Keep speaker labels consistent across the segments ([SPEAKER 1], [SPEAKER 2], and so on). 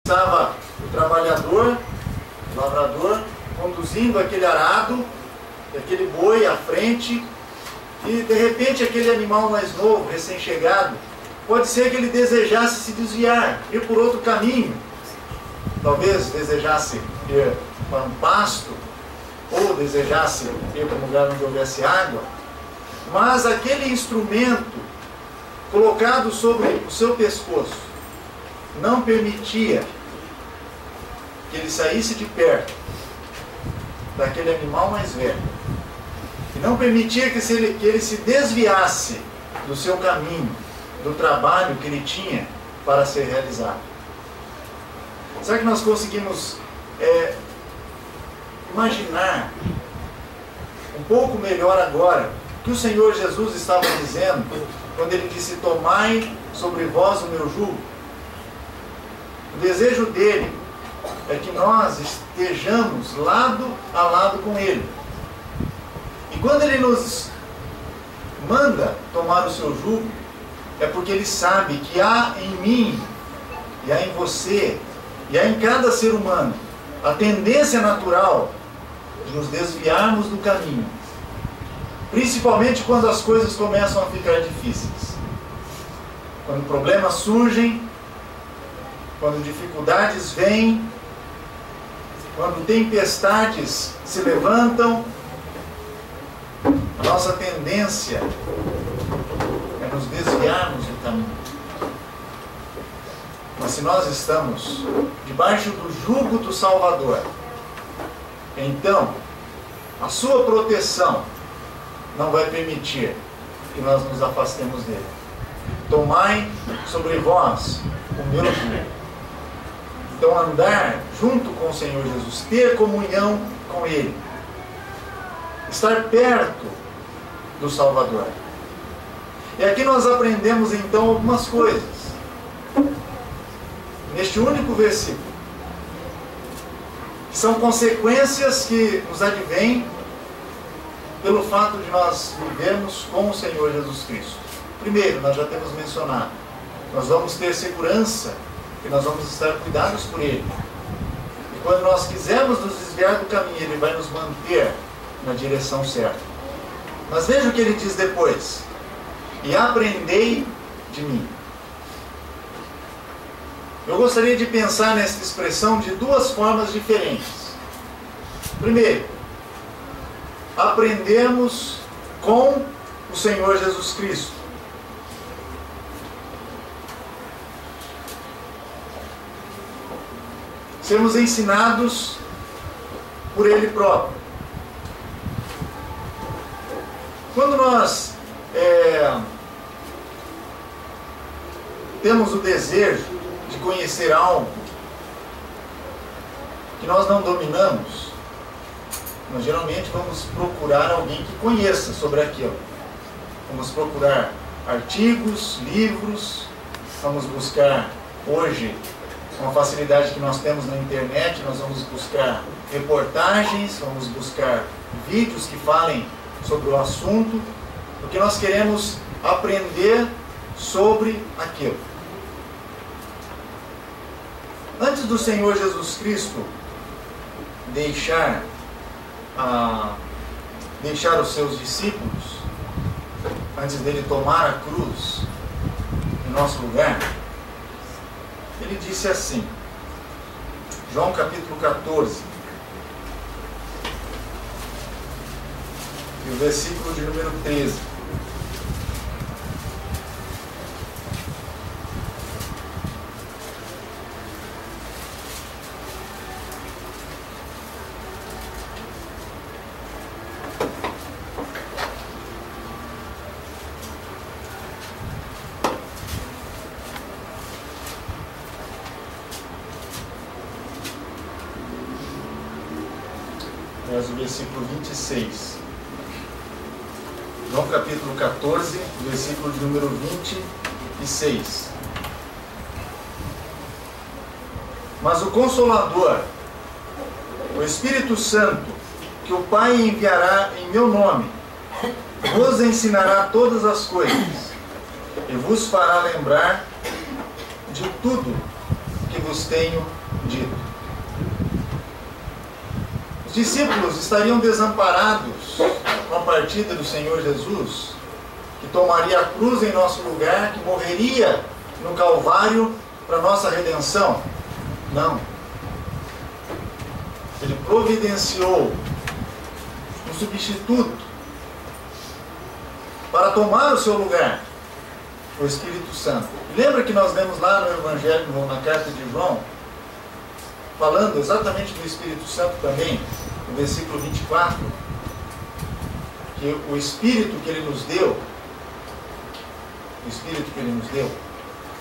[SPEAKER 1] Estava o trabalhador, o lavrador, conduzindo aquele arado, aquele boi à frente, e de repente aquele animal mais novo, recém-chegado, pode ser que ele desejasse se desviar, ir por outro caminho. Talvez desejasse ir para um pasto, ou desejasse ir para um lugar onde houvesse água, mas aquele instrumento colocado sobre o seu pescoço não permitia que ele saísse de perto daquele animal mais velho, e não permitia que ele se desviasse do seu caminho, do trabalho que ele tinha para ser realizado. Será que nós conseguimos imaginar um pouco melhor agora o que o Senhor Jesus estava dizendo quando ele disse: tomai sobre vós o meu jugo? O desejo dele é que nós estejamos lado a lado com ele. E quando ele nos manda tomar o seu jugo, é porque ele sabe que há em mim, e há em você, e há em cada ser humano a tendência natural de nos desviarmos do caminho, principalmente quando as coisas começam a ficar difíceis, quando problemas surgem, quando dificuldades vêm, quando tempestades se levantam. A nossa tendência é nos desviarmos do caminho. Mas se nós estamos debaixo do jugo do Salvador, então a sua proteção não vai permitir que nós nos afastemos dele. Tomai sobre vós o meu jugo. Então, andar junto com o Senhor Jesus, ter comunhão com ele, estar perto do Salvador. E aqui nós aprendemos então algumas coisas neste único versículo, que são consequências que nos advêm pelo fato de nós vivermos com o Senhor Jesus Cristo. Primeiro, nós já temos mencionado, nós vamos ter segurança que nós vamos estar cuidados por ele. E quando nós quisermos nos desviar do caminho, ele vai nos manter na direção certa. Mas veja o que ele diz depois: e aprendei de mim. Eu gostaria de pensar nessa expressão de duas formas diferentes. Primeiro, aprendemos com o Senhor Jesus Cristo. Sermos ensinados por ele próprio. Quando nós temos o desejo de conhecer algo que nós não dominamos, nós geralmente vamos procurar alguém que conheça sobre aquilo. Vamos procurar artigos, livros, vamos buscar hoje, com a facilidade que nós temos na internet, nós vamos buscar reportagens, vamos buscar vídeos que falem sobre o assunto, porque nós queremos aprender sobre aquilo. Antes do Senhor Jesus Cristo deixar os seus discípulos, antes dele tomar a cruz em nosso lugar, ele disse assim, João capítulo 14, e o versículo de número 13. Mas o versículo 26. João capítulo 14, versículo de número 26. Mas o Consolador, o Espírito Santo, que o Pai enviará em meu nome, vos ensinará todas as coisas, e vos fará lembrar de tudo que vos vos tenho dito. Os discípulos estariam desamparados com a partida do Senhor Jesus, que tomaria a cruz em nosso lugar, que morreria no Calvário para nossa redenção? Não. Ele providenciou um substituto para tomar o seu lugar, o Espírito Santo. Lembra que nós lemos lá no Evangelho, na carta de João, falando exatamente do Espírito Santo também, no versículo 24, que o Espírito que Ele nos deu,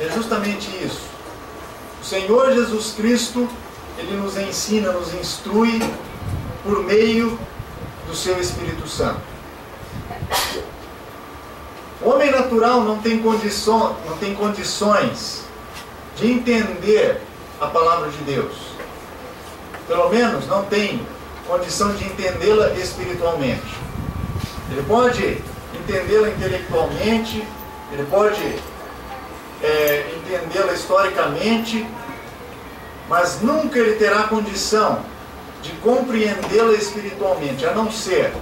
[SPEAKER 1] é justamente isso. O Senhor Jesus Cristo, Ele nos ensina, nos instrui por meio do seu Espírito Santo. O homem natural não tem condições de entender a palavra de Deus. Pelo menos não tem condição de entendê-la espiritualmente. Ele pode entendê-la intelectualmente, ele pode entendê-la historicamente, mas nunca ele terá condição de compreendê-la espiritualmente, a não ser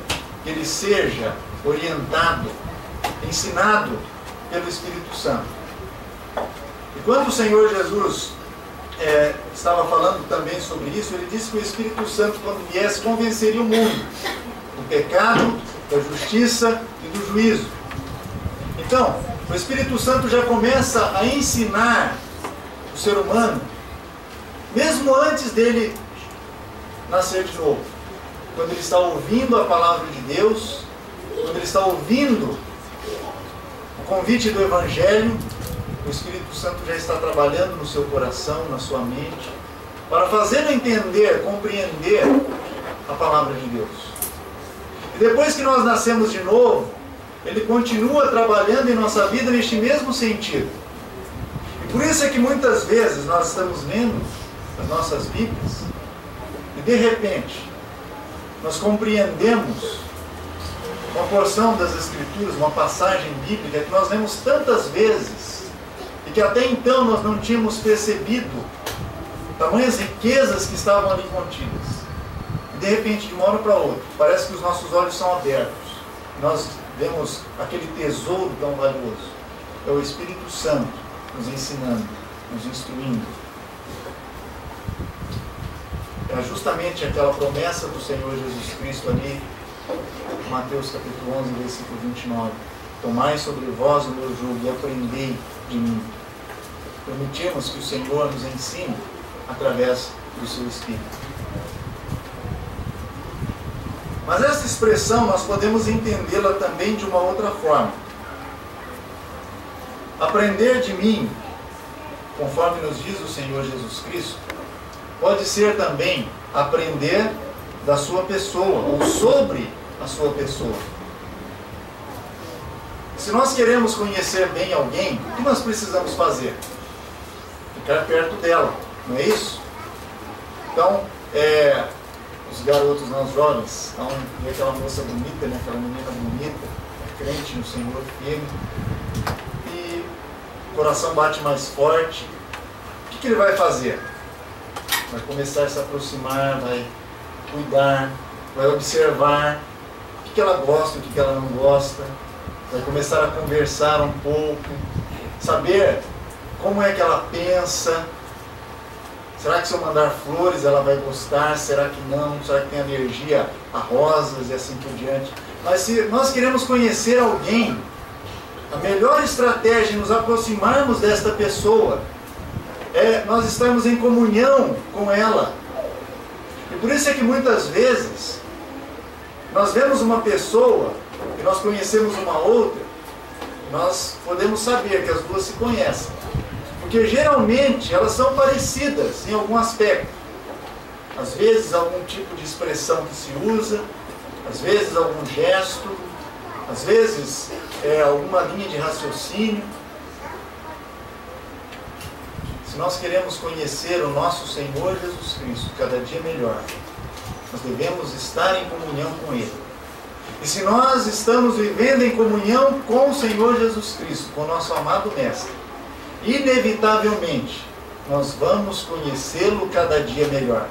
[SPEAKER 1] que ele seja orientado, ensinado pelo Espírito Santo. E quando o Senhor Jesus estava falando também sobre isso, ele disse que o Espírito Santo, quando viesse, convenceria o mundo do pecado, da justiça e do juízo. Então, o Espírito Santo já começa a ensinar o ser humano, mesmo antes dele nascer de novo. Quando ele está ouvindo a palavra de Deus, quando ele está ouvindo o convite do Evangelho, o Espírito Santo já está trabalhando no seu coração, na sua mente, para fazê-lo entender, compreender a palavra de Deus. E depois que nós nascemos de novo, ele continua trabalhando em nossa vida neste mesmo sentido. E por isso é que muitas vezes nós estamos lendo as nossas Bíblias e de repente nós compreendemos uma porção das Escrituras, uma passagem bíblica que nós lemos tantas vezes e que até então nós não tínhamos percebido tamanhas riquezas que estavam ali contidas. E de repente, de uma hora para outra, parece que os nossos olhos são abertos. Nós vemos aquele tesouro tão valioso. É o Espírito Santo nos ensinando, nos instruindo. É justamente aquela promessa do Senhor Jesus Cristo ali, Mateus capítulo 11, versículo 29. Tomai sobre vós o meu jugo e aprendei de mim. Permitimos que o Senhor nos ensine através do seu Espírito. Mas essa expressão nós podemos entendê-la também de uma outra forma. Aprender de mim, conforme nos diz o Senhor Jesus Cristo, pode ser também aprender da sua pessoa, ou sobre a sua pessoa. Se nós queremos conhecer bem alguém, o que nós precisamos fazer? Ficar perto dela, não é isso? Então, os garotos, nós jovens, então, vê aquela moça bonita, né? Aquela menina bonita, crente no Senhor, firme, e o coração bate mais forte. O que ele vai fazer? Vai começar a se aproximar, vai cuidar, vai observar o que ela gosta, o que ela não gosta, vai começar a conversar um pouco, saber como é que ela pensa. Será que se eu mandar flores ela vai gostar? Será que não? Será que tem alergia a rosas e assim por diante? Mas se nós queremos conhecer alguém, a melhor estratégia de nos aproximarmos desta pessoa é nós estarmos em comunhão com ela. E por isso é que muitas vezes nós vemos uma pessoa e nós conhecemos uma outra, nós podemos saber que as duas se conhecem. Porque geralmente elas são parecidas em algum aspecto. Às vezes algum tipo de expressão que se usa, às vezes algum gesto, às vezes alguma linha de raciocínio. Se nós queremos conhecer o nosso Senhor Jesus Cristo cada dia melhor, nós devemos estar em comunhão com Ele. E se nós estamos vivendo em comunhão com o Senhor Jesus Cristo, com o nosso amado Mestre, inevitavelmente nós vamos conhecê-lo cada dia melhor.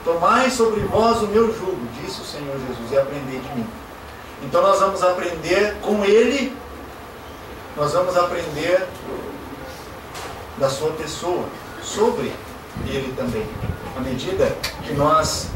[SPEAKER 1] Tomai sobre vós o meu jugo, disse o Senhor Jesus, e aprendei de mim. Então nós vamos aprender com Ele, nós vamos aprender da sua pessoa, sobre Ele também. À medida que nós